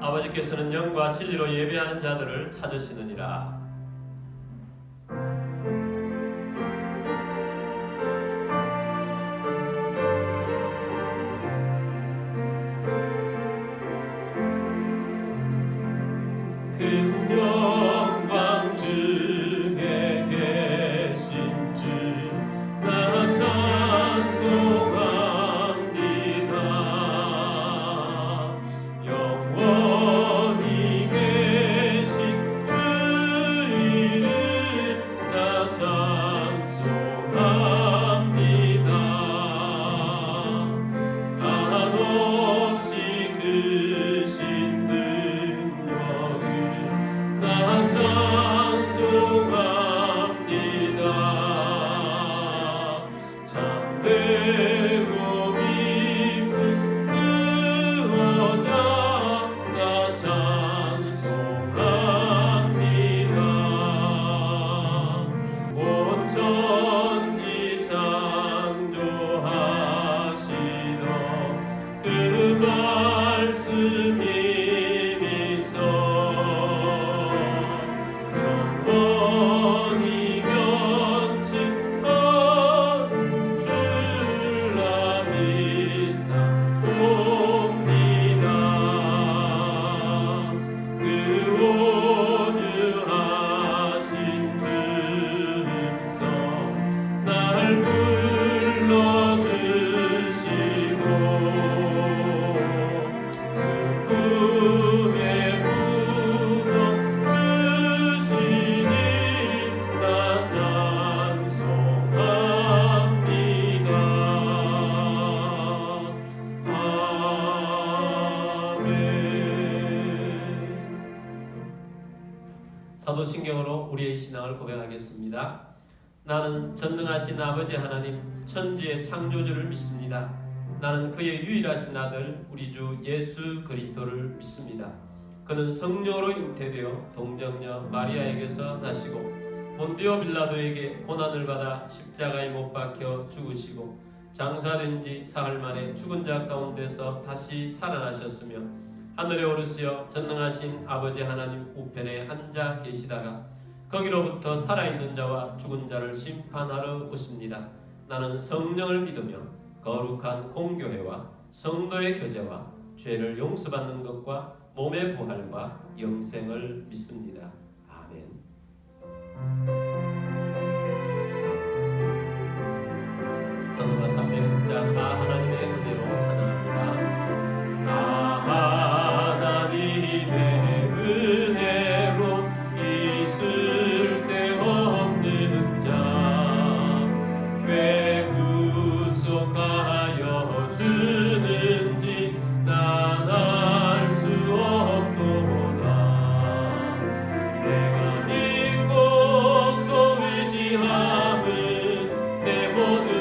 아버지께서는 영과 진리로 예배하는 자들을 찾으시느니라. 영광 중에 계신 주 나 찬송합니다. 영원히 계신 주 이름 나 찬송합니다. 한없이 크신 능력을 나 찬송합니다. 참되고 기쁜 그 언약 나 찬송합니다. 온 천지 창조하시던 그 말씀이 미소 영원히 견증하는 줄 나 믿사옵니다. 그 온유하신 주 음성 날 불러주시고 그 품에 묻어 주시니 나 찬송합니다. 아멘. 사도신경으로 우리의 신앙을 고백하겠습니다. 나는 전능하신 아버지 하나님 천지의 창조주를 믿습니다. 나는 그의 유일하신 아들 우리 주 예수 그리스도를 믿습니다. 그는 성령으로 잉태되어 동정녀 마리아에게서 나시고 본디오 빌라도에게 고난을 받아 십자가에 못 박혀 죽으시고 장사된 지 사흘 만에 죽은 자 가운데서 다시 살아나셨으며 하늘에 오르시어 전능하신 아버지 하나님 우편에 앉아 계시다가 거기로부터 살아있는 자와 죽은 자를 심판하러 오십니다. 나는 성령을 믿으며 거룩한 공교회와 성도의 교제와 죄를 용서받는 것과 몸의 부활과 영생을 믿습니다. 아멘. 찬송가 310장 아 하나님의 은혜로 찬양합니다. 하나님의 은혜로 있을 데 없는 자 왜 구속하여 주는지 난 알 수 없도다. 내가 믿고 또 의지함은 내 모든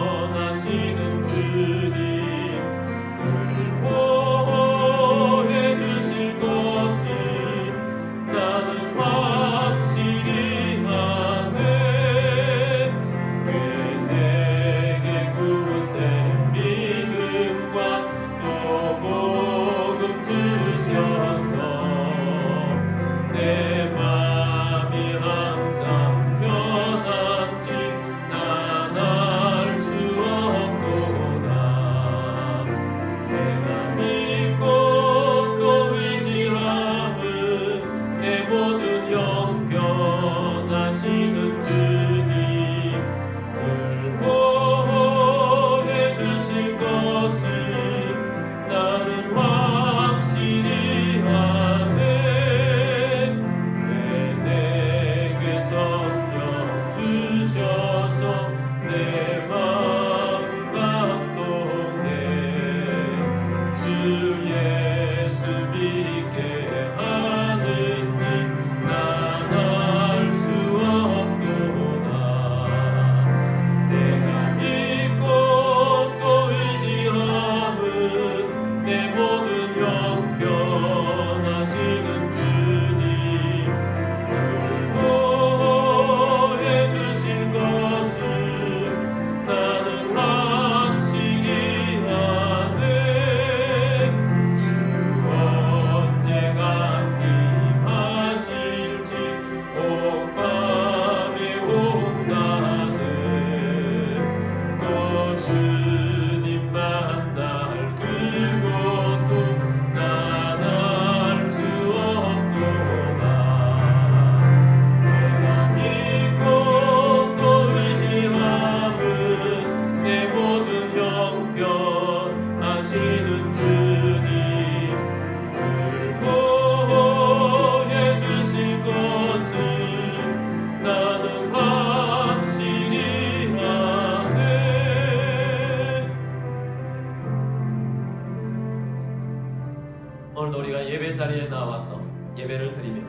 형편하시는 주 나와서 예배를 드리며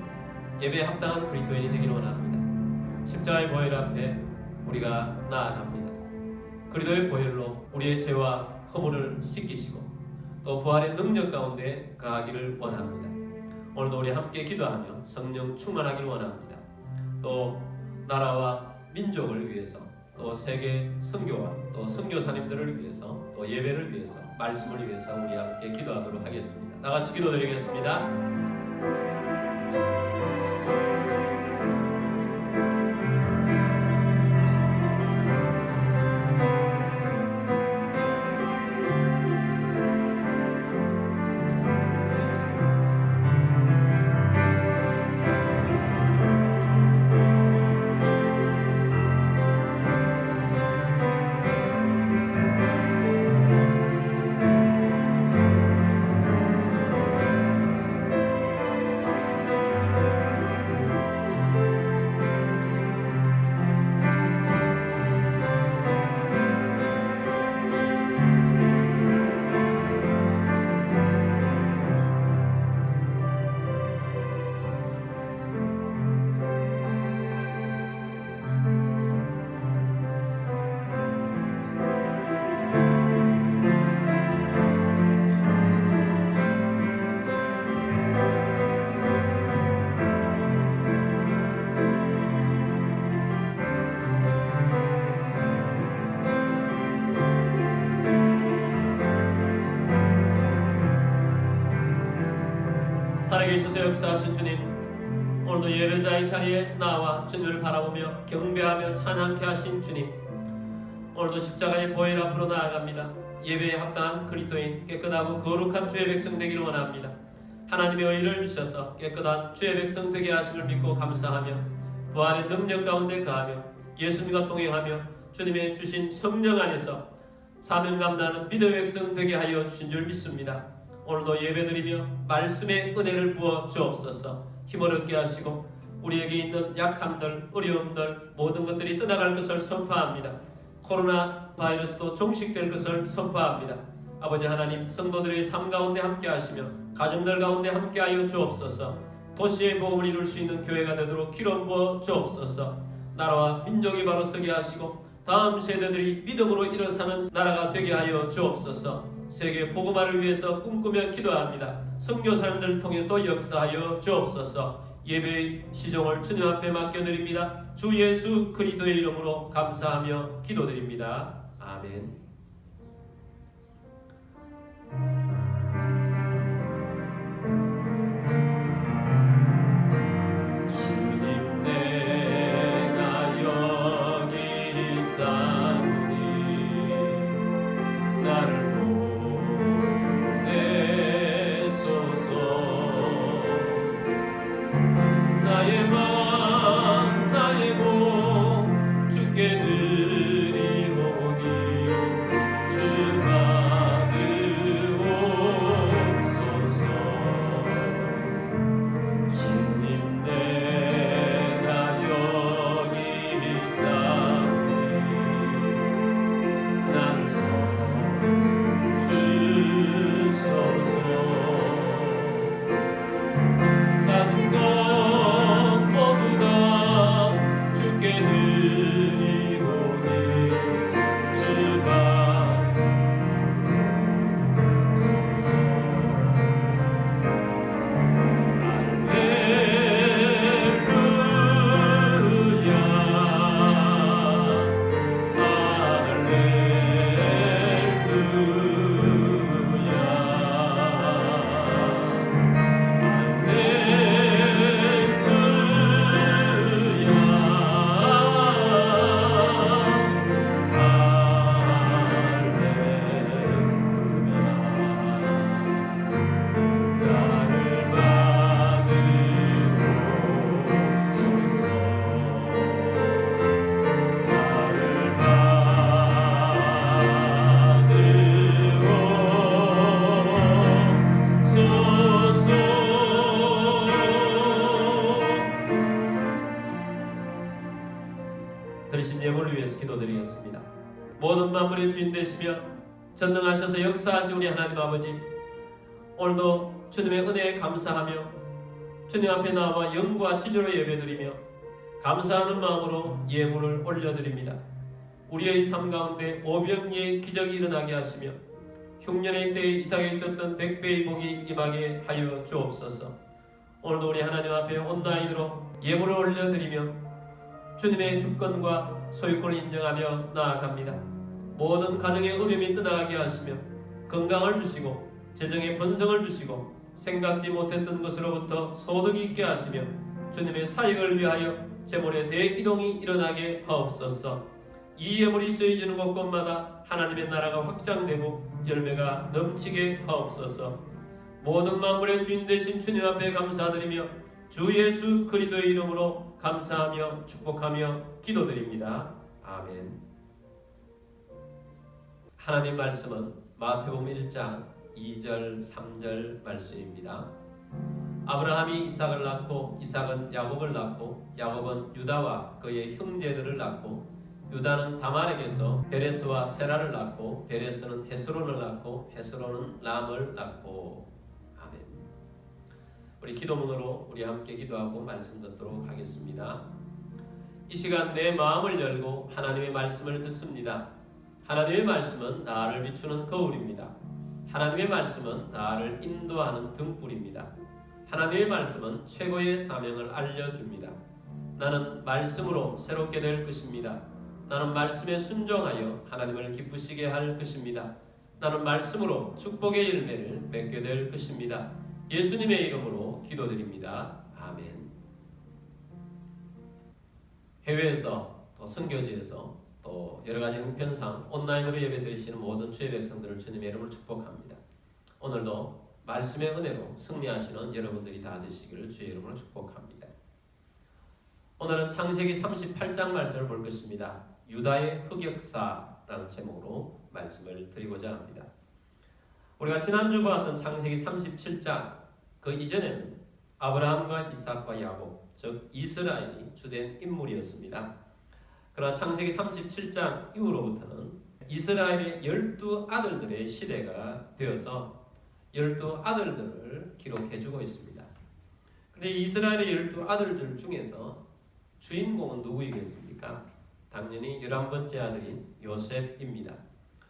예배에 합당한 그리스도인이 되기를 원합니다. 십자가의 보혈 앞에 우리가 나아갑니다. 그리스도의 보혈로 우리의 죄와 허물을 씻기시고 또 부활의 능력 가운데 거하기를 원합니다. 오늘도 우리 함께 기도하며 성령 충만하기를 원합니다. 또 나라와 민족을 위해서 또 세계 선교와 또 선교사님들을 위해서 또 예배를 위해서 말씀을 위해서 우리 함께 기도하도록 하겠습니다. 다 같이 기도드리겠습니다. 살아계셔서 역사하신 주님, 오늘도 예배자의 자리에 나와 주님을 바라보며 경배하며 찬양케 하신 주님, 오늘도 십자가의 보혈 앞으로 나아갑니다. 예배에 합당한 그리스도인 깨끗하고 거룩한 주의 백성 되기를 원합니다. 하나님의 의를 주셔서 깨끗한 주의 백성 되게 하심을 믿고 감사하며 부활의 능력 가운데 거하며 예수님과 동행하며 주님의 주신 성령 안에서 사명 감당하는 믿음의 백성 되게 하여 주신 줄 믿습니다. 오늘도 예배드리며 말씀의 은혜를 부어 주옵소서. 힘을 얻게 하시고 우리에게 있는 약함들, 어려움들 모든 것들이 떠나갈 것을 선포합니다. 코로나 바이러스도 종식될 것을 선포합니다. 아버지 하나님, 성도들의 삶 가운데 함께 하시며 가정들 가운데 함께 하여 주옵소서. 도시의 복음을 이룰 수 있는 교회가 되도록 기름 부어 주옵소서. 나라와 민족이 바로 서게 하시고 다음 세대들이 믿음으로 일어서는 나라가 되게 하여 주옵소서. 세계 복음화를 위해서 꿈꾸며 기도합니다. 선교사님들을 통해서도 역사하여 주옵소서. 예배의 시종을 주님 앞에 맡겨드립니다. 주 예수 그리스도의 이름으로 감사하며 기도드립니다. 아멘. 주님 내가 여기 있사오니 나를 나의 맘 나의 몸 주께 드리오니 주 받으옵소서. 주님 내가 여기 있사오니 나를 써주소서. 가진 것 모두 다 주께 드리오니 주 받으옵소서. 할렐루야 들으신 예물을 위해서 기도드리겠습니다. 모든 만물의 주인 되시며 전능하셔서 역사하신 우리 하나님 아버지, 오늘도 주님의 은혜에 감사하며 주님 앞에 나와 영과 진리로 예배드리며 감사하는 마음으로 예물을 올려드립니다. 우리의 삶 가운데 오병이의 기적이 일어나게 하시며 흉년의 때에 이삭에 있었던 100배의 복이 임하게 하여 주옵소서. 오늘도 우리 하나님 앞에 온라인으로 예물을 올려드리며 주님의 주권과 소유권을 인정하며 나아갑니다. 모든 가정의 어려움이 떠나가게 하시며 건강을 주시고 재정의 번성을 주시고 생각지 못했던 것으로부터 소득이 있게 하시며 주님의 사역을 위하여 재물의 대이동이 일어나게 하옵소서. 이 예물이 쓰여지는 곳곳마다 하나님의 나라가 확장되고 열매가 넘치게 하옵소서. 모든 만물의 주인 되신 주님 앞에 감사드리며 주 예수 그리스도의 이름으로 감사하며 축복하며 기도드립니다. 아멘. 하나님 말씀은 마태복음 1장 2절 3절 말씀입니다. 아브라함이 이삭을 낳고 이삭은 야곱을 낳고 야곱은 유다와 그의 형제들을 낳고 유다는 다말에게서 베레스와 세라를 낳고 베레스는 헤스론을 낳고 헤스론은 람을 낳고. 아멘. 우리 기도문으로 우리 함께 기도하고 말씀 듣도록 하겠습니다. 이 시간 내 마음을 열고 하나님의 말씀을 듣습니다. 하나님의 말씀은 나를 비추는 거울입니다. 하나님의 말씀은 나를 인도하는 등불입니다. 하나님의 말씀은 최고의 사명을 알려줍니다. 나는 말씀으로 새롭게 될 것입니다. 나는 말씀에 순종하여 하나님을 기쁘시게 할 것입니다. 나는 말씀으로 축복의 열매를 맺게 될 것입니다. 예수님의 이름으로 기도드립니다. 아멘. 해외에서 또 선교지에서 또 여러가지 형편상 온라인으로 예배드리시는 모든 주의 백성들을 주님의 이름으로 축복합니다. 오늘도 말씀의 은혜로 승리하시는 여러분들이 다 되시기를 주의 이름으로 축복합니다. 오늘은 창세기 38장 말씀을 볼 것입니다. 유다의 흑역사라는 제목으로 말씀을 드리고자 합니다. 우리가 지난주 보았던 창세기 37장 그 이전에는 아브라함과 이삭과 야곱 즉 이스라엘이 주된 인물이었습니다. 그러나 창세기 37장 이후로부터는 이스라엘의 12아들들의 시대가 되어서 12아들들을 기록해주고 있습니다. 그런데 이스라엘의 12아들들 중에서 주인공은 누구이겠습니까? 당연히 11번째 아들인 요셉입니다.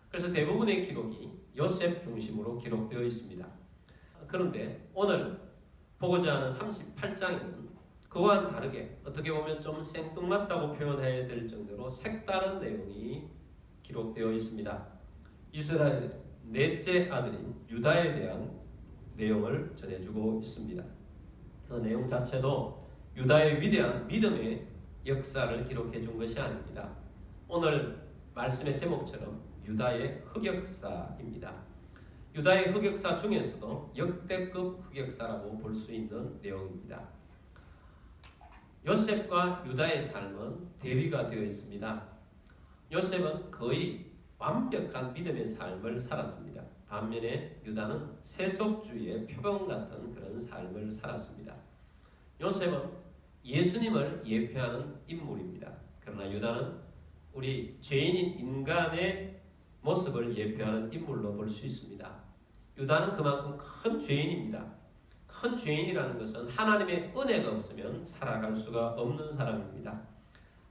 그래서 대부분의 기록이 요셉 중심으로 기록되어 있습니다. 그런데 오늘 보고자 하는 38장에는 그와는 다르게 어떻게 보면 좀 생뚱맞다고 표현해야 될 정도로 색다른 내용이 기록되어 있습니다. 이스라엘의 넷째 아들인 유다에 대한 내용을 전해주고 있습니다. 그 내용 자체도 유다의 위대한 믿음의 역사를 기록해 준 것이 아닙니다. 오늘 말씀의 제목처럼 유다의 흑역사입니다. 유다의 흑역사 중에서도 역대급 흑역사라고 볼 수 있는 내용입니다. 요셉과 유다의 삶은 대비가 되어 있습니다. 요셉은 거의 완벽한 믿음의 삶을 살았습니다. 반면에 유다는 세속주의의 표본 같은 그런 삶을 살았습니다. 요셉은 예수님을 예표하는 인물입니다. 그러나 유다는 우리 죄인인 인간의 모습을 예표하는 인물로 볼 수 있습니다. 유다는 그만큼 큰 죄인입니다. 큰 죄인이라는 것은 하나님의 은혜가 없으면 살아갈 수가 없는 사람입니다.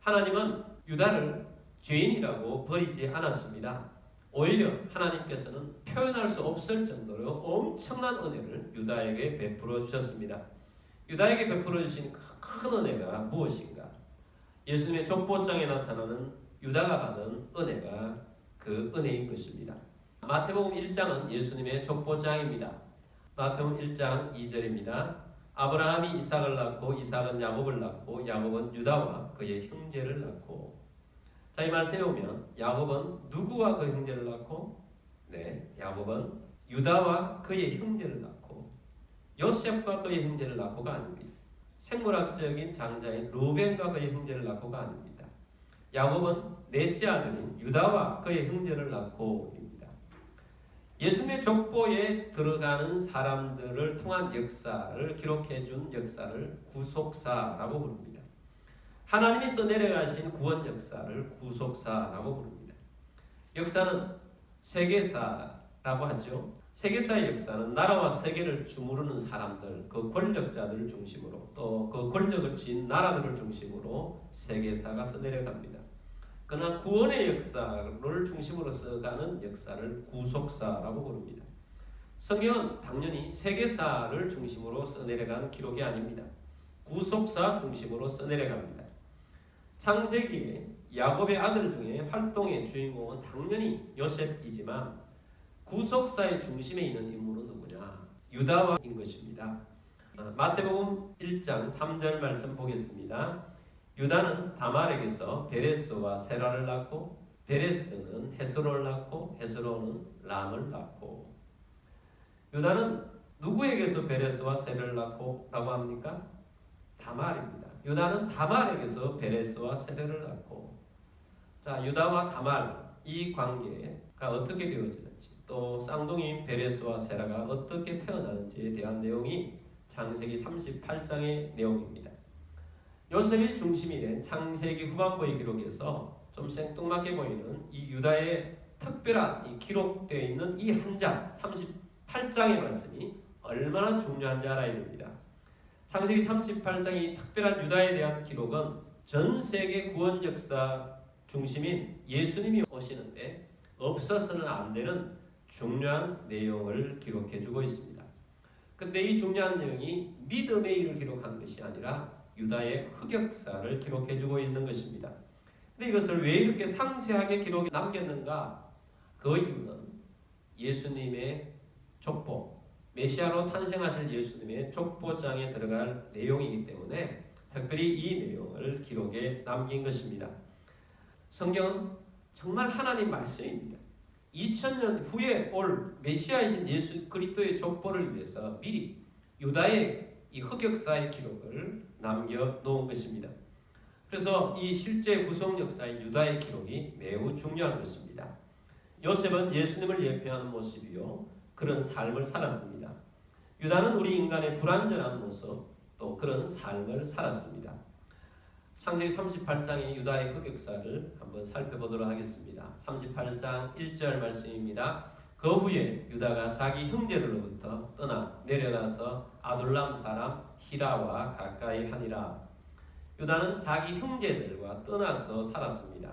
하나님은 유다를 죄인이라고 버리지 않았습니다. 오히려 하나님께서는 표현할 수 없을 정도로 엄청난 은혜를 유다에게 베풀어 주셨습니다. 유다에게 베풀어 주신 큰 은혜가 무엇인가? 예수님의 족보장에 나타나는 유다가 받은 은혜가 그 은혜인 것입니다. 마태복음 1장은 예수님의 족보장입니다. 마태복음 1장 2절입니다. 아브라함이 이삭을 낳고 이삭은 야곱을 낳고 야곱은 유다와 그의 형제를 낳고. 자, 이 말씀에 보면 야곱은 누구와 그 형제를 낳고? 네, 야곱은 유다와 그의 형제를 낳고 요셉과 그의 형제를 낳고가 아닙니다. 생물학적인 장자인 루벤과 그의 형제를 낳고가 아닙니다. 야곱은 넷째 아들인 유다와 그의 형제를 낳고입니다. 예수님의 족보에 들어가는 사람들을 통한 역사를 기록해준 역사를 구속사라고 부릅니다. 하나님이 써내려가신 구원 역사를 구속사라고 부릅니다. 역사는 세계사라고 하죠. 세계사의 역사는 나라와 세계를 주무르는 사람들, 그 권력자들을 중심으로 또 그 권력을 쥔 나라들을 중심으로 세계사가 써내려갑니다. 그러나 구원의 역사를 중심으로 써가는 역사를 구속사라고 부릅니다. 성경은 당연히 세계사를 중심으로 써내려간 기록이 아닙니다. 구속사 중심으로 써내려갑니다. 창세기에 야곱의 아들 중에 활동의 주인공은 당연히 요셉이지만 구속사의 중심에 있는 인물은 누구냐? 유다와인 것입니다. 마태복음 1장 3절 말씀 보겠습니다. 유다는 다말에게서 베레스와 세라를 낳고 베레스는 헤스론을 낳고 헤스론은 람을 낳고. 유다는 누구에게서 베레스와 세라를 낳고 라고 합니까? 다말입니다. 유다는 다말에게서 베레스와 세라를 낳고. 자, 유다와 다말 이 관계가 어떻게 되어지는지 또 쌍둥이인 베레스와 세라가 어떻게 태어나는지에 대한 내용이 창세기 38장의 내용입니다. 요셉이 중심이 된 창세기 후반부의 기록에서 좀 생뚱맞게 보이는 이 유다의 특별한 이 기록되어 있는 이 한 장 38장의 말씀이 얼마나 중요한지 알아야 됩니다. 창세기 38장의 특별한 유다에 대한 기록은 전 세계 구원 역사 중심인 예수님이 오시는데 없어서는 안 되는 중요한 내용을 기록해주고 있습니다. 근데 이 중요한 내용이 믿음의 일을 기록한 것이 아니라 유다의 흑역사를 기록해주고 있는 것입니다. 근데 이것을 왜 이렇게 상세하게 기록해 남겼는가? 그 이유는 예수님의 족보, 메시아로 탄생하실 예수님의 족보장에 들어갈 내용이기 때문에 특별히 이 내용을 기록해 남긴 것입니다. 성경은 정말 하나님 말씀입니다. 2000년 후에 올 메시아이신 예수 그리스도의 족보를 위해서 미리 유다의 이 흑역사의 기록을 남겨놓은 것입니다. 그래서 이 실제 구속 역사인 유다의 기록이 매우 중요한 것입니다. 요셉은 예수님을 예표하는 모습이요 그런 삶을 살았습니다. 유다는 우리 인간의 불완전한 모습 또 그런 삶을 살았습니다. 창세기 38장의 유다의 흑역사를 한번 살펴보도록 하겠습니다. 38장 1절 말씀입니다. 그 후에 유다가 자기 형제들로부터 떠나 내려가서 아둘람 사람 히라와 가까이 하니라. 유다는 자기 형제들과 떠나서 살았습니다.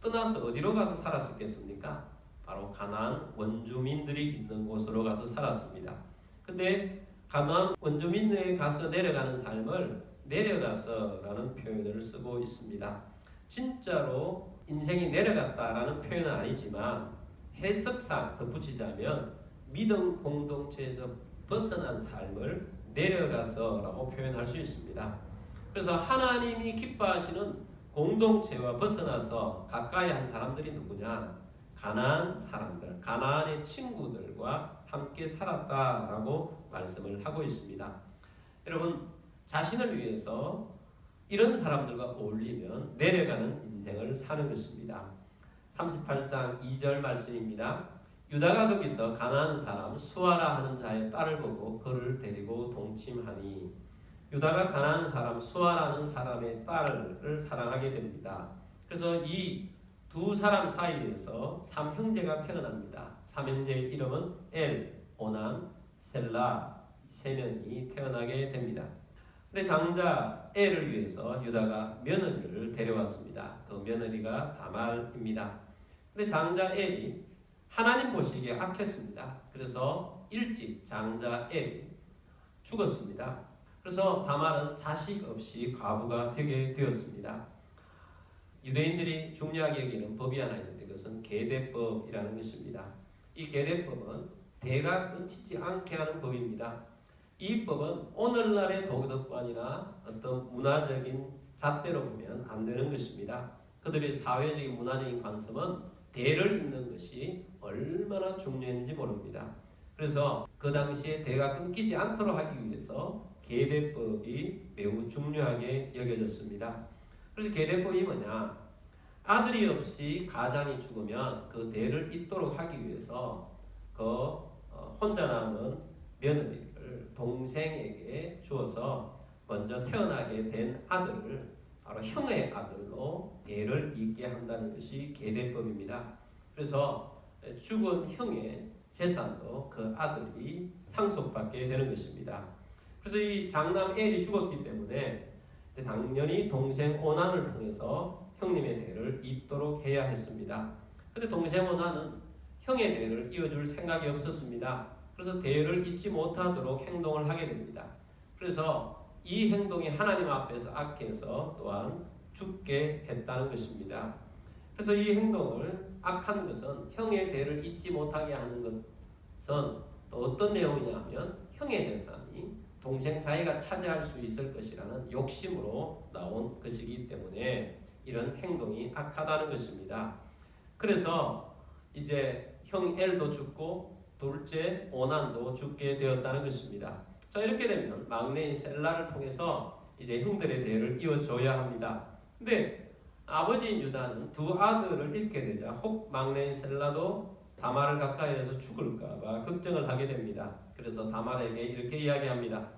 떠나서 어디로 가서 살았겠습니까? 바로 가나안 원주민들이 있는 곳으로 가서 살았습니다. 근데 가나안 원주민들에 가서 내려가는 삶을 내려가서라는 표현을 쓰고 있습니다. 진짜로 인생이 내려갔다라는 표현은 아니지만 해석상 덧붙이자면 믿음 공동체에서 벗어난 삶을 내려가서라고 표현할 수 있습니다. 그래서 하나님이 기뻐하시는 공동체와 벗어나서 가까이 한 사람들이 누구냐? 가나안 사람들, 가나안의 친구들과 함께 살았다라고 말씀을 하고 있습니다. 여러분 자신을 위해서 이런 사람들과 어울리면 내려가는 인생을 사는 것입니다. 38장 2절 말씀입니다. 유다가 거기서 가나안 사람 수아라 하는 자의 딸을 보고 그를 데리고 동침하니. 유다가 가나안 사람 수아라는 사람의 딸을 사랑하게 됩니다. 그래서 이 두 사람 사이에서 삼형제가 태어납니다. 삼형제의 이름은 엘, 오난, 셀라 세 명이 태어나게 됩니다. 근데 장자 엘을 위해서 유다가 며느리를 데려왔습니다. 그 며느리가 다말입니다. 근데 장자 엘이 하나님 보시기에 악했습니다. 그래서 일찍 장자 엘이 죽었습니다. 그래서 다말은 자식 없이 과부가 되게 되었습니다. 유대인들이 중요하게 여기는 법이 하나 있는데 그것은 계대법이라는 것입니다. 이 계대법은 대가 끊치지 않게 하는 법입니다. 이 법은 오늘날의 도덕관이나 어떤 문화적인 잣대로 보면 안 되는 것입니다. 그들의 사회적인 문화적인 관점은 대를 잇는 것이 얼마나 중요했는지 모릅니다. 그래서 그 당시에 대가 끊기지 않도록 하기 위해서 계대법이 매우 중요하게 여겨졌습니다. 그래서 계대법이 뭐냐? 아들이 없이 가장이 죽으면 그 대를 잇도록 하기 위해서 그 혼자 남은 며느리를 동생에게 주어서 먼저 태어나게 된 아들을 바로 형의 아들로 대를 잇게 한다는 것이 계대법입니다. 그래서 죽은 형의 재산도 그 아들이 상속받게 되는 것입니다. 그래서 이 장남 엘이 죽었기 때문에 이제 당연히 동생 오난을 통해서 형님의 대를 잇도록 해야 했습니다. 그런데 동생 오난은 형의 대를 이어줄 생각이 없었습니다. 그래서 대를 잇지 못하도록 행동을 하게 됩니다. 그래서 이 행동이 하나님 앞에서 악해서 또한 죽게 했다는 것입니다. 그래서 이 행동을 악한 것은 형의 대를 잇지 못하게 하는 것은 또 어떤 내용이냐면 형의 재산이 동생 자기가 차지할 수 있을 것이라는 욕심으로 나온 것이기 때문에 이런 행동이 악하다는 것입니다. 그래서 이제 형 엘도 죽고 둘째 오난도 죽게 되었다는 것입니다. 자, 이렇게 되면 막내인 셀라를 통해서 이제 형들의 대를 이어줘야 합니다. 근데 아버지인 유다는 두 아들을 잃게 되자 혹 막내인 셀라도 다말을 가까이 해서 죽을까봐 걱정을 하게 됩니다. 그래서 다말에게 이렇게 이야기합니다.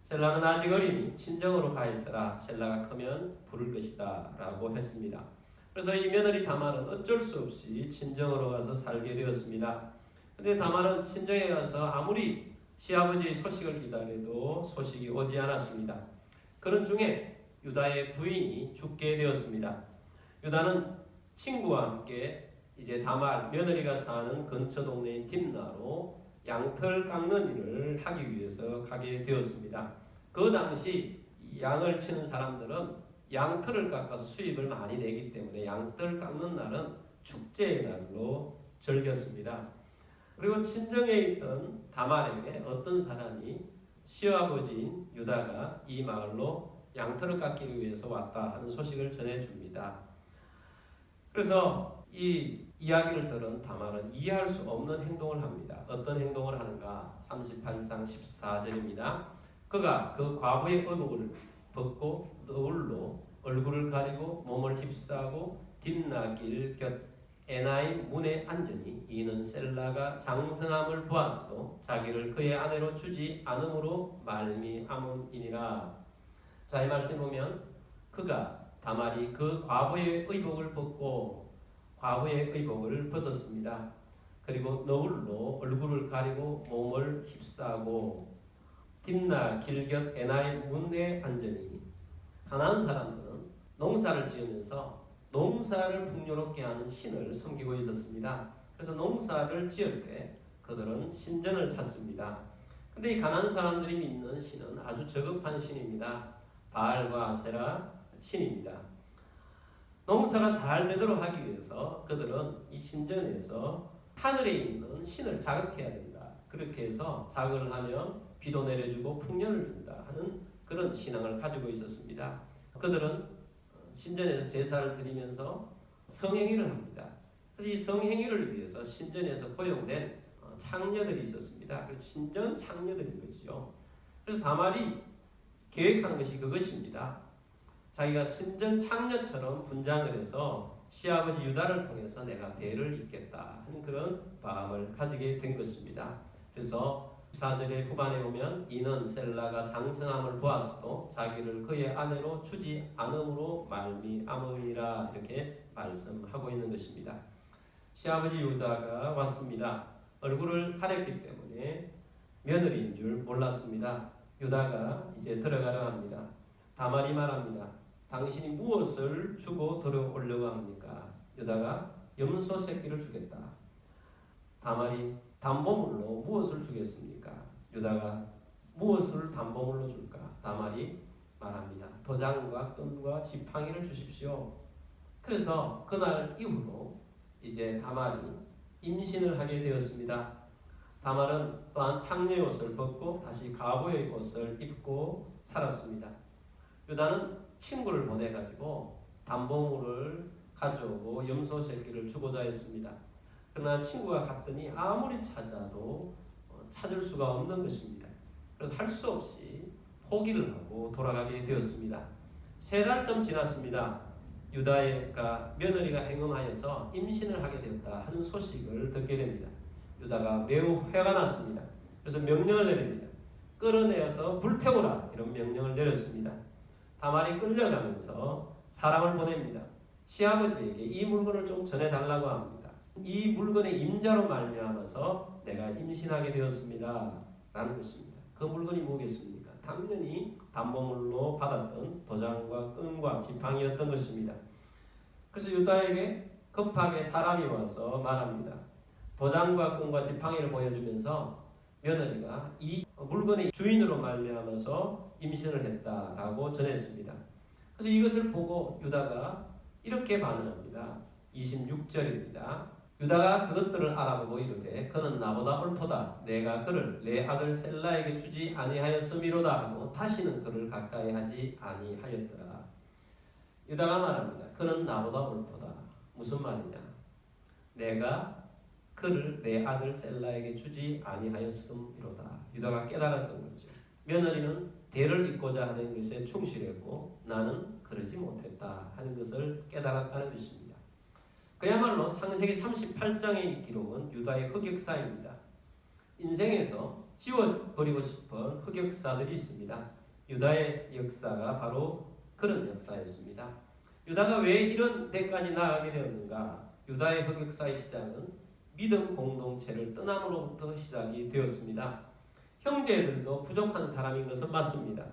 셀라는 아직 어리니 친정으로 가 있어라. 셀라가 크면 부를 것이다 라고 했습니다. 그래서 이 며느리 다말은 어쩔 수 없이 친정으로 가서 살게 되었습니다. 근데 다말은 친정에 가서 아무리 시아버지의 소식을 기다려도 소식이 오지 않았습니다. 그런 중에 유다의 부인이 죽게 되었습니다. 유다는 친구와 함께 이제 다말 며느리가 사는 근처 동네인 딥나로 양털 깎는 일을 하기 위해서 가게 되었습니다. 그 당시 양을 치는 사람들은 양털을 깎아서 수입을 많이 내기 때문에 양털 깎는 날은 축제의 날로 즐겼습니다. 그리고 친정에 있던 다말에게 어떤 사람이 시아버지인 유다가 이 마을로 양털을 깎기 위해서 왔다 하는 소식을 전해줍니다. 그래서 이 이야기를 들은 다말은 이해할 수 없는 행동을 합니다. 어떤 행동을 하는가? 38장 14절입니다. 그가 그 과부의 의복을 벗고 너울로 얼굴을 가리고 몸을 휩싸고 딥나길 곁 에나임 문에 앉으니 이는 셀라가 장성함을 보았어도 자기를 그의 아내로 주지 않음으로 말미암음이니라. 자, 이 말씀 보면 그가 다말이 그 과부의 의복을 벗고 과부의 의복을 벗었습니다. 그리고 너울로 얼굴을 가리고 몸을 휩싸고 딥나 길곁 에나임 문에 앉으니 가나안 사람들은 농사를 지으면서 농사를 풍요롭게 하는 신을 섬기고 있었습니다. 그래서 농사를 지을 때 그들은 신전을 찾습니다. 근데 이 가나안 사람들이 믿는 신은 아주 저급한 신입니다. 바알과 아세라 신입니다. 농사가 잘 되도록 하기 위해서 그들은 이 신전에서 하늘에 있는 신을 자극해야 된다. 그렇게 해서 자극을 하면 비도 내려주고 풍년을 준다 하는 그런 신앙을 가지고 있었습니다. 그들은 신전에서 제사를 드리면서 성행위를 합니다. 그래서 이 성행위를 위해서 신전에서 고용된 창녀들이 있었습니다. 그래서 신전 창녀들인 것이죠. 그래서 다말이 계획한 것이 그것입니다. 자기가 신전 창녀처럼 분장을 해서 시아버지 유다를 통해서 내가 대를 잇겠다 하는 그런 마음을 가지게 된 것입니다. 그래서 4절의 후반에 보면 이는 셀라가 장성함을 보았어도 자기를 그의 아내로 주지 않음으로 말미암음이라 이렇게 말씀하고 있는 것입니다. 시아버지 유다가 왔습니다. 얼굴을 가렸기 때문에 며느리인 줄 몰랐습니다. 유다가 이제 들어가려 합니다. 다말이 말합니다. 당신이 무엇을 주고 들어오려고 합니까? 유다가 염소 새끼를 주겠다. 다말이 담보물로 무엇을 주겠습니까? 유다가 무엇을 담보물로 줄까? 다말이 말합니다. 도장과 끈과 지팡이를 주십시오. 그래서 그날 이후로 이제 다말이 임신을 하게 되었습니다. 다말은 또한 창녀의 옷을 벗고 다시 과부의 옷을 입고 살았습니다. 유다는 친구를 보내가지고 담보물을 가져오고 염소 새끼를 주고자 했습니다. 그러나 친구가 갔더니 아무리 찾아도 찾을 수가 없는 것입니다. 그래서 할 수 없이 포기를 하고 돌아가게 되었습니다. 3달쯤 지났습니다. 유다가 며느리가 행음하여서 임신을 하게 되었다 하는 소식을 듣게 됩니다. 유다가 매우 화가 났습니다. 그래서 명령을 내립니다. 끌어내어서 불태우라 이런 명령을 내렸습니다. 다말이 끌려가면서 사람을 보냅니다. 시아버지에게 이 물건을 좀 전해달라고 합니다. 이 물건의 임자로 말미암아서 내가 임신하게 되었습니다. 라는 것입니다. 그 물건이 뭐겠습니까? 당연히 담보물로 받았던 도장과 끈과 지팡이였던 것입니다. 그래서 유다에게 급하게 사람이 와서 말합니다. 도장과 끈과 지팡이를 보여주면서 며느리가 이 물건의 주인으로 말미암아서 임신을 했다라고 전했습니다. 그래서 이것을 보고 유다가 이렇게 반응합니다. 26절입니다. 유다가 그것들을 알아보고 이르되 그는 나보다 옳도다. 내가 그를 내 아들 셀라에게 주지 아니하였음이로다 하고 다시는 그를 가까이 하지 아니하였더라. 유다가 말합니다. 그는 나보다 옳도다. 무슨 말이냐? 내가 그를 내 아들 셀라에게 주지 아니하였음이로다. 유다가 깨달았던 거죠. 며느리는 대를 잇고자 하는 것에 충실했고 나는 그러지 못했다 하는 것을 깨달았다는 것입니다. 그야말로 창세기 38장의 기록은 유다의 흑역사입니다. 인생에서 지워버리고 싶은 흑역사들이 있습니다. 유다의 역사가 바로 그런 역사였습니다. 유다가 왜 이런 데까지 나아가게 되었는가? 유다의 흑역사의 시작은 믿음 공동체를 떠남으로부터 시작이 되었습니다. 형제들도 부족한 사람인 것은 맞습니다.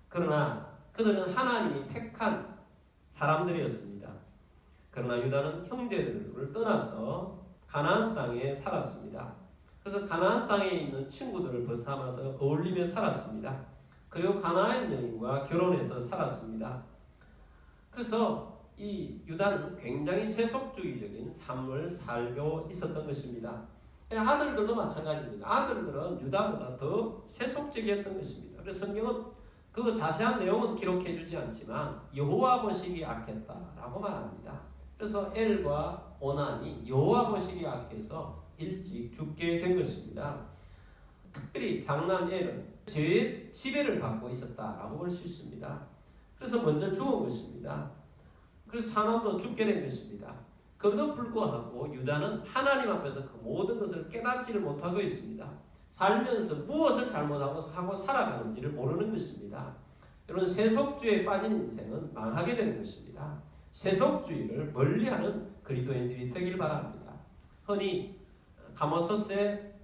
그러나 그들은 하나님이 택한 사람들이었습니다. 그러나 유다는 형제들을 떠나서 가나안 땅에 살았습니다. 그래서 가나안 땅에 있는 친구들을 벗삼아서 어울리며 살았습니다. 그리고 가나안 여인과 결혼해서 살았습니다. 그래서 이 유다는 굉장히 세속주의적인 삶을 살고 있었던 것입니다. 아들들도 마찬가지입니다. 아들들은 유다보다 더 세속적이었던 것입니다. 그래서 성경은 그 자세한 내용은 기록해 주지 않지만 여호와 보시기에 악했다라고 말합니다. 그래서 엘과 오난이 여호와 보시기에 악해서 일찍 죽게 된 것입니다. 특별히 장남 엘은 죄의 지배를 받고 있었다라고 볼 수 있습니다. 그래서 먼저 죽은 것입니다. 그래서 장남도 죽게 된 것입니다. 그럼에도 불구하고 유다는 하나님 앞에서 그 모든 것을 깨닫지를 못하고 있습니다. 살면서 무엇을 잘못하고 살아가는지를 모르는 것입니다. 이런 세속주의에 빠진 인생은 망하게 되는 것입니다. 세속주의를 멀리하는 그리스도인들이 되길 바랍니다. 흔히 가마솥에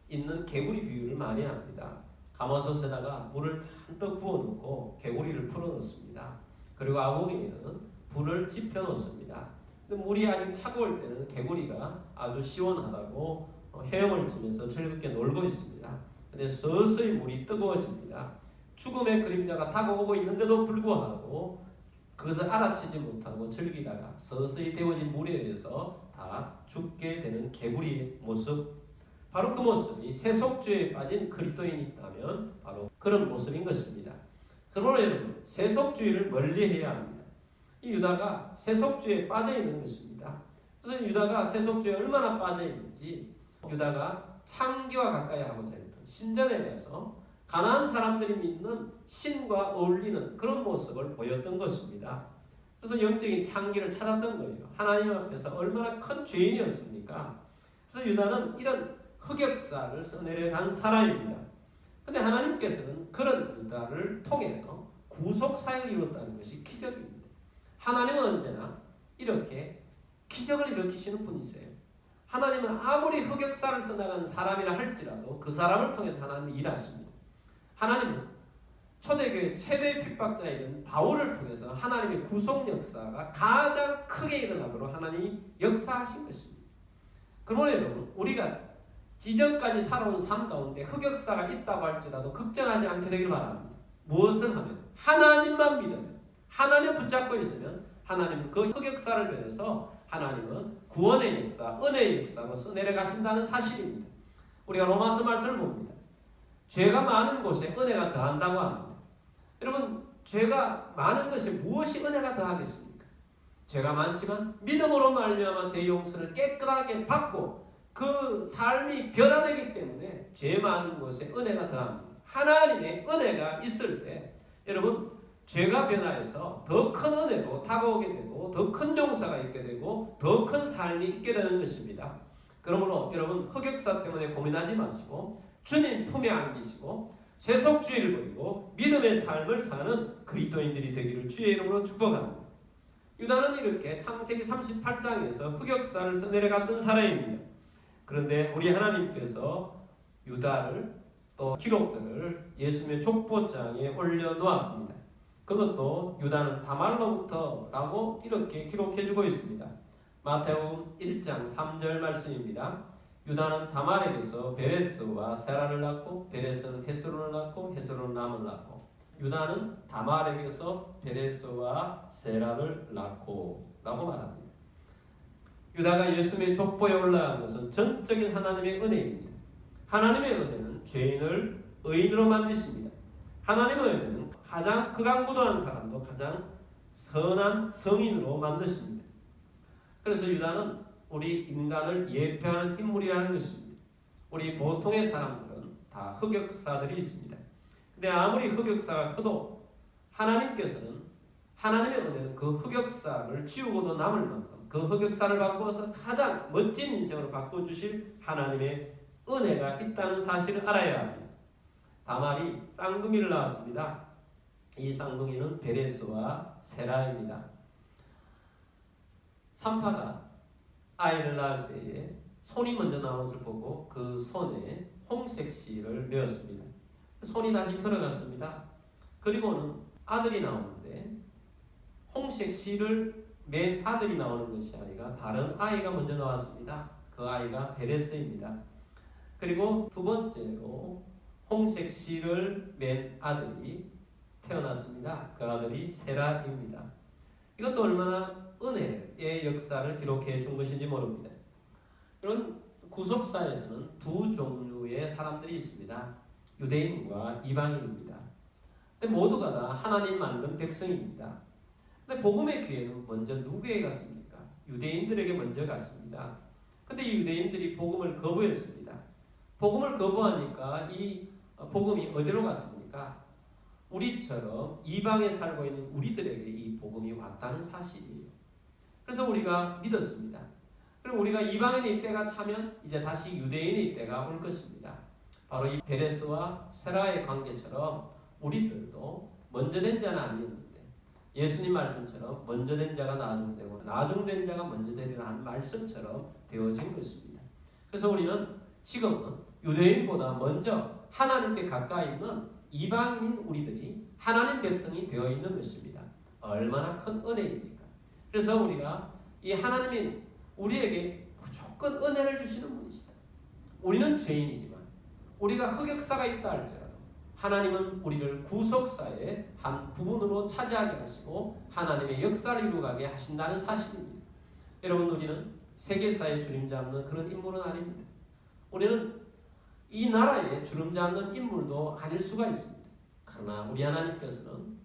있는 개구리 비유를 많이 합니다. 가마솥에다가 물을 잔뜩 부어놓고 개구리를 풀어놓습니다. 그리고 아궁이에는 불을 지펴놓습니다. 근데 물이 아직 차가울 때는 개구리가 아주 시원하다고 헤엄을 치면서 즐겁게 놀고 있습니다. 근데 서서히 물이 뜨거워집니다. 죽음의 그림자가 다가오고 있는데도 불구하고 그것을 알아채지 못하고 즐기다가 서서히 데워진 물에 의해서 다 죽게 되는 개구리의 모습, 바로 그 모습이 세속주의에 빠진 그리스도인이 있다면 바로 그런 모습인 것입니다. 그러므로 여러분, 세속주의를 멀리해야 합니다. 이 유다가 세속주의에 빠져 있는 것입니다. 그래서 유다가 세속주의에 얼마나 빠져 있는지, 유다가 창기와 가까이 하고자 했던 신전에 가서 가나안 사람들이 믿는 신과 어울리는 그런 모습을 보였던 것입니다. 그래서 영적인 창기를 찾았던 거예요. 하나님 앞에서 얼마나 큰 죄인이었습니까? 그래서 유다는 이런 흑역사를 써내려간 사람입니다. 그런데 하나님께서는 그런 유다를 통해서 구속 사역을 이뤘다는 것이 기적입니다. 하나님은 언제나 이렇게 기적을 일으키시는 분이세요. 하나님은 아무리 흑역사를 써나가는 사람이라 할지라도 그 사람을 통해서 하나님은 일하십니다. 하나님은 초대교회 최대 핍박자이던 바울을 통해서 하나님의 구속 역사가 가장 크게 일어나도록 하나님이 역사하신 것입니다. 그러므로 여러분, 우리가 지금까지 살아온 삶 가운데 흑역사가 있다고 할지라도 걱정하지 않게 되길 바랍니다. 무엇을 하면? 하나님만 믿으면, 하나님 붙잡고 있으면 하나님은 그 흑역사를 통해서 하나님은 구원의 역사, 은혜의 역사로 써내려가신다는 사실입니다. 우리가 로마서 말씀을 봅니다. 죄가 많은 곳에 은혜가 더한다고 합니다. 여러분, 죄가 많은 것에 무엇이 은혜가 더하겠습니까? 죄가 많지만 믿음으로 말미암아 죄 용서를 깨끗하게 받고 그 삶이 변화되기 때문에 죄 많은 곳에 은혜가 더합니다. 하나님의 은혜가 있을 때 여러분, 죄가 변화해서 더 큰 은혜로 다가오게 되고 더 큰 용서가 있게 되고 더 큰 삶이 있게 되는 것입니다. 그러므로 여러분, 흑역사 때문에 고민하지 마시고 주님 품에 안기시고 세속주의를 버리고 믿음의 삶을 사는 그리스도인들이 되기를 주의 이름으로 축복합니다. 유다는 이렇게 창세기 38장에서 흑역사를 써내려갔던 사람입니다. 그런데 우리 하나님께서 유다를 또 기록들을 예수님의 족보장에 올려놓았습니다. 그것도 유다는 다말로부터라고 이렇게 기록해주고 있습니다. 마태복음 1장 3절 말씀입니다. 유다는 다말에게서 베레스와 세라를 낳고 베레스는 헤스론을 낳고 헤스론은 람을 낳고 유다는 다말에게서 베레스와 세라를 낳고 라고 말합니다. 유다가 예수님의 족보에 올라간 것은 전적인 하나님의 은혜입니다. 하나님의 은혜는 죄인을 의인으로 만드십니다. 하나님의 은혜는 가장 극악무도한 사람도 가장 선한 성인으로 만드십니다. 그래서 유다는 우리 인간을 예표하는 인물이라는 것입니다. 우리 보통의 사람들은 다 흑역사들이 있습니다. 근데 아무리 흑역사가 커도 하나님께서는 하나님의 은혜는 그 흑역사를 지우고도 남을 만큼 그 흑역사를 바꾸어서 가장 멋진 인생으로 바꿔주실 하나님의 은혜가 있다는 사실을 알아야 합니다. 다말이 쌍둥이를 낳았습니다. 이 쌍둥이는 베레스와 세라입니다. 산파가 아이를 낳을 때에 손이 먼저 나온 것을 보고 그 손에 홍색 실을 메었습니다. 손이 다시 들어갔습니다. 그리고는 아들이 나오는데 홍색 실을 맨 아들이 나오는 것이 아니라 다른 아이가 먼저 나왔습니다. 그 아이가 베레스입니다. 그리고 두 번째로 홍색 실을 맨 아들이 태어났습니다. 그 아들이 세라입니다. 이것도 얼마나 은혜의 역사를 기록해 준 것인지 모릅니다. 이런 구속사에서는 두 종류의 사람들이 있습니다. 유대인과 이방인입니다. 근데 모두가 다 하나님 만든 백성입니다. 근데 복음의 기회는 먼저 누구에게 갔습니까? 유대인들에게 먼저 갔습니다. 근데 이 유대인들이 복음을 거부했습니다. 복음을 거부하니까 이 복음이 어디로 갔습니까? 우리처럼 이방에 살고 있는 우리들에게 이 복음이 왔다는 사실이에요. 그래서 우리가 믿었습니다. 그리고 우리가 이방인의 때가 차면 이제 다시 유대인의 때가 올 것입니다. 바로 이 베레스와 세라의 관계처럼 우리들도 먼저 된 자는 아니었는데 예수님 말씀처럼 먼저 된 자가 나중되고 나중된 자가 먼저 되리라 하는 말씀처럼 되어진 것입니다. 그래서 우리는 지금은 유대인보다 먼저 하나님께 가까이 있는 이방인인 우리들이 하나님 백성이 되어 있는 것입니다. 얼마나 큰 은혜입니까? 그래서 우리가 이 하나님이 우리에게 무조건 은혜를 주시는 분이시다. 우리는 죄인이지만 우리가 흑역사가 있다 할지라도 하나님은 우리를 구속사의 한 부분으로 차지하게 하시고 하나님의 역사를 이루어가게 하신다는 사실입니다. 여러분, 우리는 세계사에 주름 잡는 그런 인물은 아닙니다. 우리는 이 나라에 주름 잡는 인물도 아닐 수가 있습니다. 그러나 우리 하나님께서는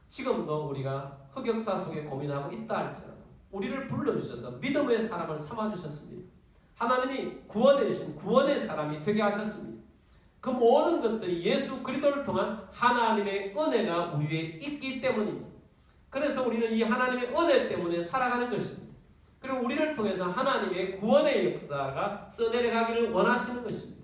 지금도 우리가 흑역사 속에 고민하고 있다 할지라도 우리를 불러주셔서 믿음의 사람을 삼아주셨습니다. 하나님이 구원해 주신 구원의 사람이 되게 하셨습니다. 그 모든 것들이 예수 그리스도를 통한 하나님의 은혜가 우리 위에 있기 때문입니다. 그래서 우리는 이 하나님의 은혜 때문에 살아가는 것입니다. 그리고 우리를 통해서 하나님의 구원의 역사가 써내려가기를 원하시는 것입니다.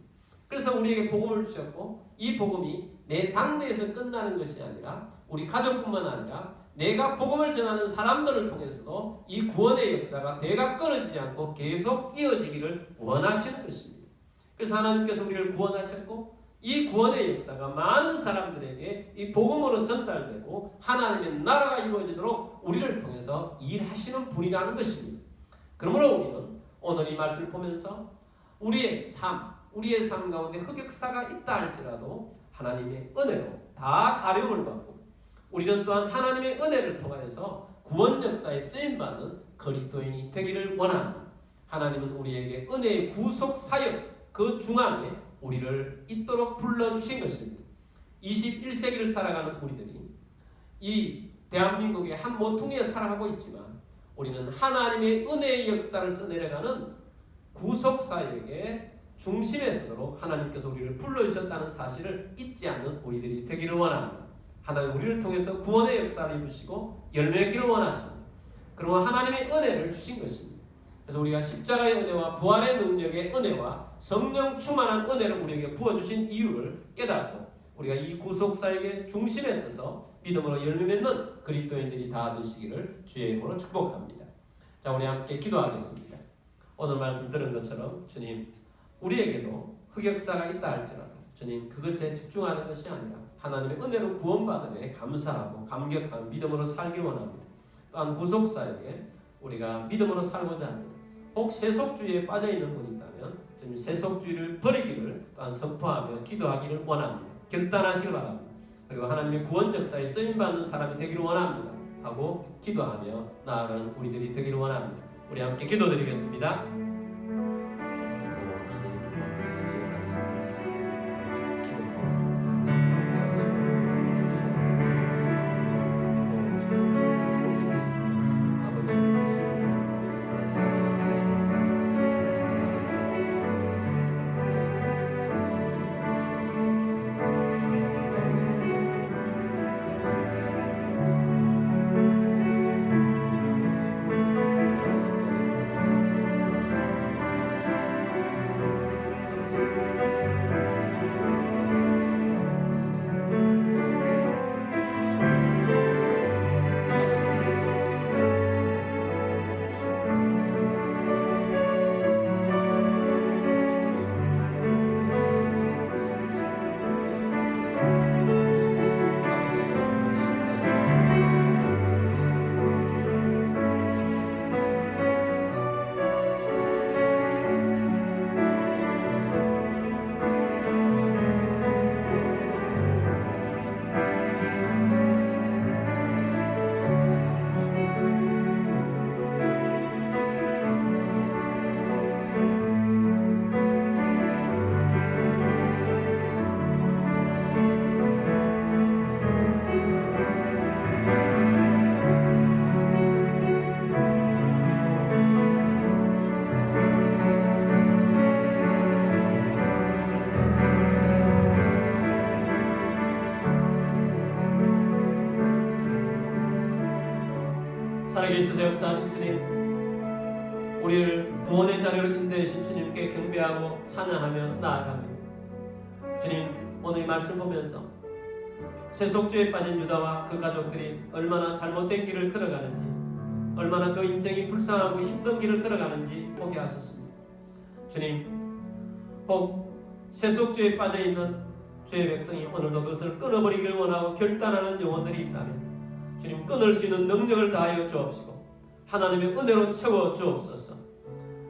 그래서 우리에게 복음을 주셨고 이 복음이 내 당내에서 끝나는 것이 아니라 우리 가족뿐만 아니라 내가 복음을 전하는 사람들을 통해서도 이 구원의 역사가 대가 끊어지지 않고 계속 이어지기를 원하시는 것입니다. 그래서 하나님께서 우리를 구원하셨고 이 구원의 역사가 많은 사람들에게 이 복음으로 전달되고 하나님의 나라가 이루어지도록 우리를 통해서 일하시는 분이라는 것입니다. 그러므로 우리는 오늘 이 말씀을 보면서 우리의 삶 가운데 흑역사가 있다 할지라도 하나님의 은혜로 다 가름을 받고 우리는 또한 하나님의 은혜를 통하여서 구원 역사에 쓰임받는 그리스도인이 되기를 원합니다. 하나님은 우리에게 은혜의 구속 사역 그 중앙에 우리를 있도록 불러주신 것입니다. 21세기를 살아가는 우리들이 이 대한민국의 한 모퉁이에 살아가고 있지만 우리는 하나님의 은혜의 역사를 써내려가는 구속사역의 중심에 서도록 하나님께서 우리를 불러주셨다는 사실을 잊지 않는 우리들이 되기를 원합니다. 하나님 우리를 통해서 구원의 역사를 이루시고 열매기를 원하십니다. 그리고 하나님의 은혜를 주신 것입니다. 그래서 우리가 십자가의 은혜와 부활의 능력의 은혜와 성령 충만한 은혜를 우리에게 부어주신 이유를 깨닫고 우리가 이 구속사역의 중심에 서서 믿음으로 열매 맺는 그리스도인들이 다 되시기를 주의 이름으로 축복합니다. 자, 우리 함께 기도하겠습니다. 오늘 말씀 들은 것처럼 주님 우리에게도 흑역사가 있다 할지라도 주님 그것에 집중하는 것이 아니라 하나님의 은혜로 구원받음에 감사하고 감격하는 믿음으로 살기를 원합니다. 또한 구속사에게 우리가 믿음으로 살고자 합니다. 혹 세속주의에 빠져있는 분이 있다면 주님 세속주의를 버리기를 또한 선포하며 기도하기를 원합니다. 결단하시길 바랍니다. 그리고 하나님의 구원 역사에 쓰임받는 사람이 되기를 원합니다. 하고 기도하며 나아가는 우리들이 되기를 원합니다. 우리 함께 기도드리겠습니다. 살아계셔서 역사하신 주님, 우리를 구원의 자리로 인도하신 주님께 경배하고 찬양하며 나아갑니다. 주님, 오늘 이 말씀 보면서 세속주의에 빠진 유다와 그 가족들이 얼마나 잘못된 길을 걸어가는지, 얼마나 그 인생이 불쌍하고 힘든 길을 걸어가는지 보게 하셨습니다. 주님, 혹 세속주의에 빠져있는 주의 백성이 오늘도 그것을 끊어버리기를 원하고 결단하는 영혼들이 있다면 주님, 끊을 수 있는 능력을 다하여 주옵시고 하나님의 은혜로 채워 주옵소서.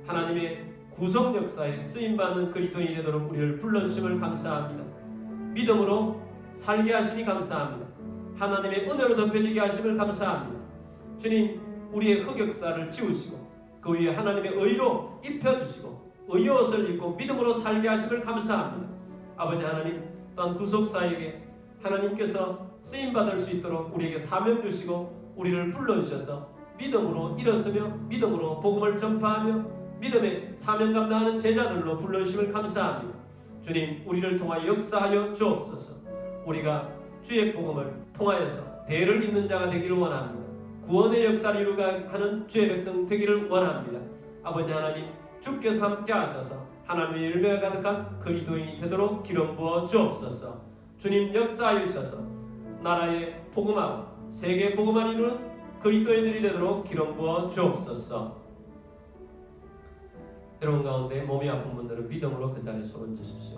하나님의 구속 역사에 쓰임받는 그리스도인이 되도록 우리를 불러주심을 감사합니다. 믿음으로 살게 하시니 감사합니다. 하나님의 은혜로 덮여지게 하심을 감사합니다. 주님, 우리의 흑역사를 지우시고 그 위에 하나님의 의로 입혀주시고 의의 옷을 입고 믿음으로 살게 하심을 감사합니다. 아버지 하나님, 또한 구속사에게 하나님께서 쓰임받을 수 있도록 우리에게 사명 주시고 우리를 불러주셔서 믿음으로 일어서며 믿음으로 복음을 전파하며 믿음의 사명 감당하는 제자들로 불러주심을 감사합니다. 주님, 우리를 통하여 역사하여 주옵소서. 우리가 주의 복음을 통하여서 대를 잇는 자가 되기를 원합니다. 구원의 역사를 이루가 하는 주의 백성 되기를 원합니다. 아버지 하나님, 주께서 함께 하셔서 하나님의 열매가 가득한 그리스도인이 되도록 기름 부어 주옵소서. 주님, 역사하여 주셔서 나라의 복음하고 세계의 복음을 이루는 그리스도인들이 되도록 기름 부어 주옵소서. 여러분 가운데 몸이 아픈 분들은 믿음으로 그 자리에 손 얹으십시오.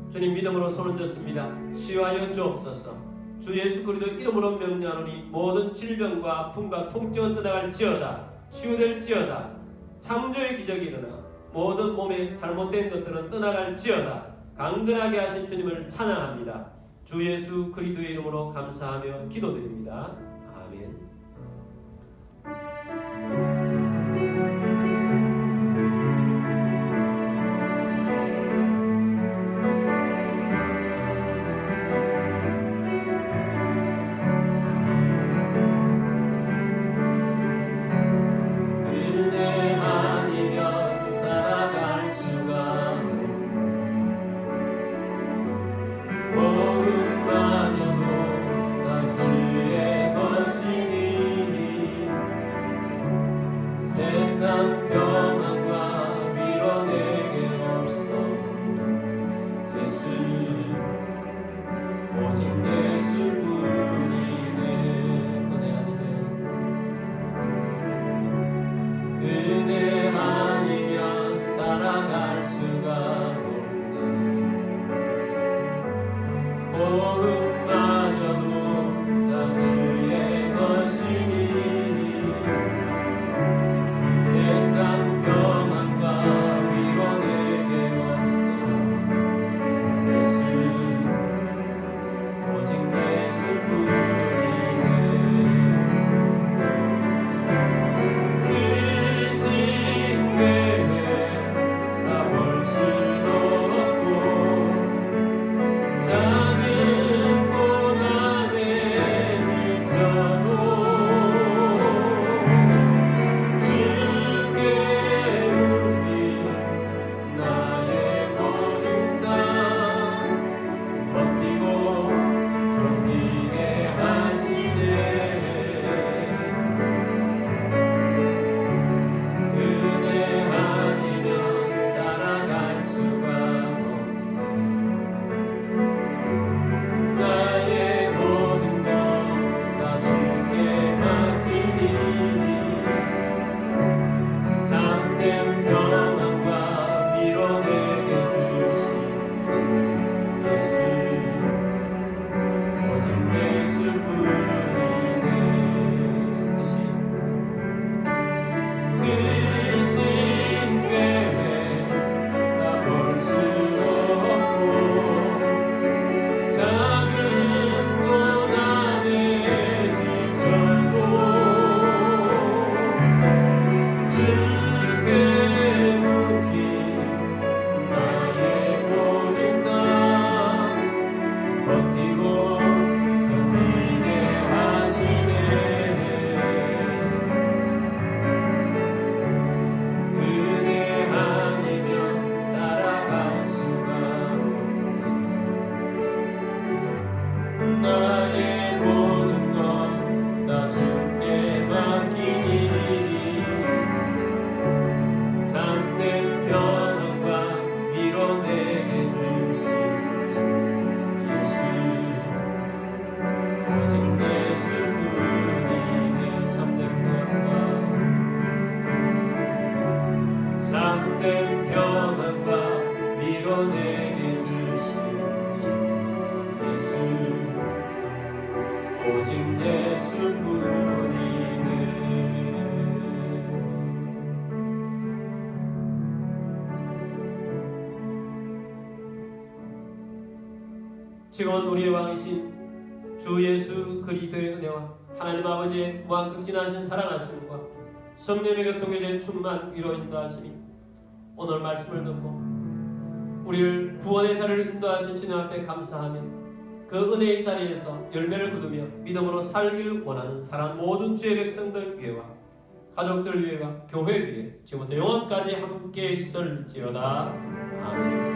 주님, 믿음으로 손 얹었습니다. 치유하여 주옵소서. 주 예수 그리스도 이름으로 명령하노니 모든 질병과 아픔과 통증은 떠나갈지어다. 치유될지어다. 창조의 기적이 일어나 모든 몸에 잘못된 것들은 떠나갈지어다. 강건하게 하신 주님을 찬양합니다. 주 예수 그리스도의 이름으로 감사하며 기도드립니다. 아멘. 은혜 아니면 살아갈 수가 복음마저도 다 주의 것이니 세상 평안과 위로 내게 없어도 예수 오직 예수뿐이네. 은혜 지금은 우리의 왕이신 주 예수 그리스도의 은혜와 하나님 아버지의 무한극진하신 사랑하심과 성령의 교통의 충만 위로 인도하시니 오늘 말씀을 듣고 우리를 구원의 자리를 인도하신 주님 앞에 감사하며 그 은혜의 자리에서 열매를 거두며 믿음으로 살기를 원하는 사랑 모든 주의 백성들 위해와 가족들 위해와 교회 위해 지금부터 영원까지 함께 있을지어다. 아멘.